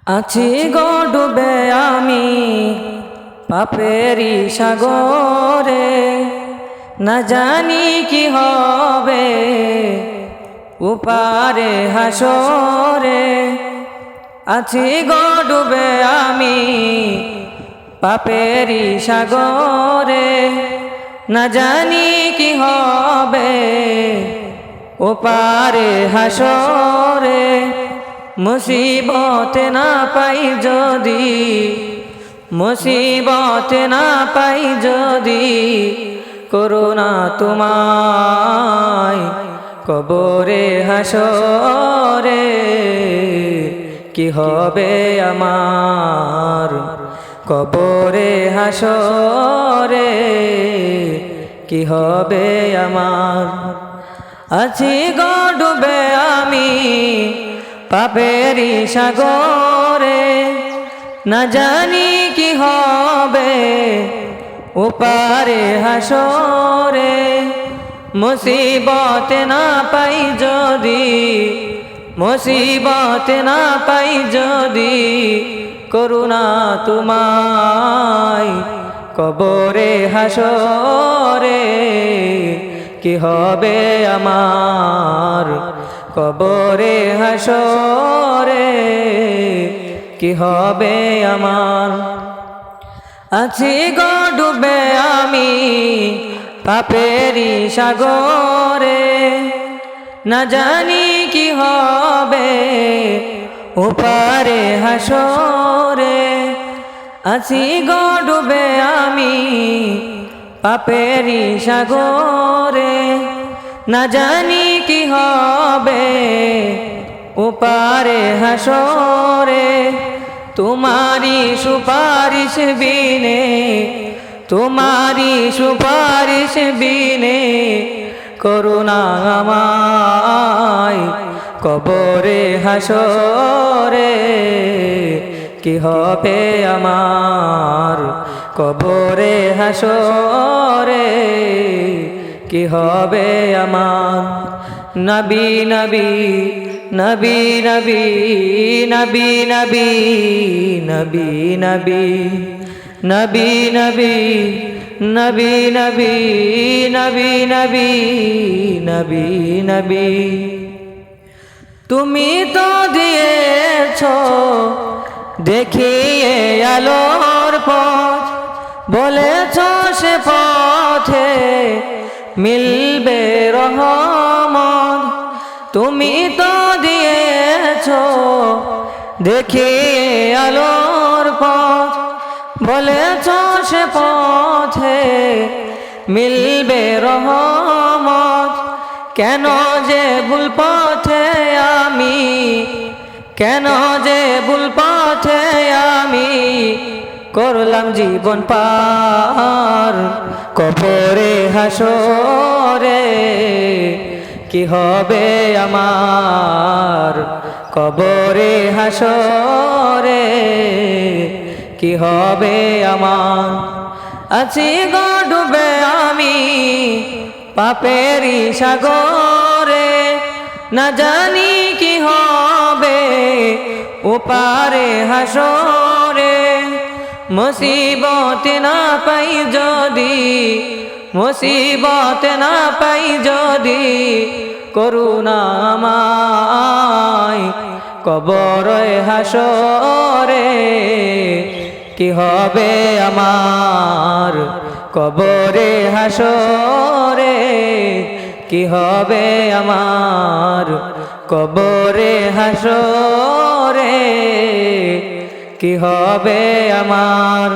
আছি গো ডুবে আমি পাপেরি সাগরে, না জানি কি হবে উপারে হাসরে। আছি গো ডুবে আমি পাপেরি সাগরে, না জানি কি হবে ওপারে হাসরে। মুসিবতে না পাই যদি, মুসিবতে না পাই যদি, করুণা তোমায় কবরে হাসরে। কি হবে আমার কবরে হাসরে, কি হবে আমার। আছি গো ডুবে আমি পাপেরি সাগরে, না জানি কি হবে ওপারে হাসরে। মুসিবতে না পাই যদি, মুসিবতে না পাই যদি, করুণা তোমায় কবরে হাসরে। কি হবে আমার কবরে হাসরে, কি হবে আমার। আছি গো ডুবে আমি পাপেরি সাগরে, না জানি কি হবে ওপারে হাসরে। আছি গো ডুবে আমি পাপেরি সাগরে, না জানি কি হবে ওপারে হাসরে। তোমারি সুপারিশ বিনে, তোমারি সুপারিশ বিনে, করুণা আমায় কবরে হাসরে। কি হবে আমার কবরে হাসরে, কি হবে আমার। নবী নবী নবী নবী নবী নবী নবী নবী নবী নবী নবী নবী নবী নবী নবী নবী। তুমি তো দিয়েছ দেখিয়ে আলোর পথ, বলেছ সে পথে মিলবে রহমত। তুমি তো দিয়েছ দেখিয়ে আলোর পথ, বলেছ সে পথে মিলবে রহমত। কেন যে ভুল পথে আমি, কেন যে ভুল পথে আমি করলাম জীবন পার কবরে হাসরে। কি হবে আমার কবরে হাসরে, কি হবে আমার। আছি গো ডুবে আমি পাপেরি সাগরে, না জানি কি হবে ওপারে হাসরে। মুসিবতে না পাই যদি, মুসিবতে না পাই যদি, করুণা আমায় কবরে হাসরে। কি হবে আমার কবরে হাসরে, কি হবে আমার কবরে হাসরে, কি হবে আমার।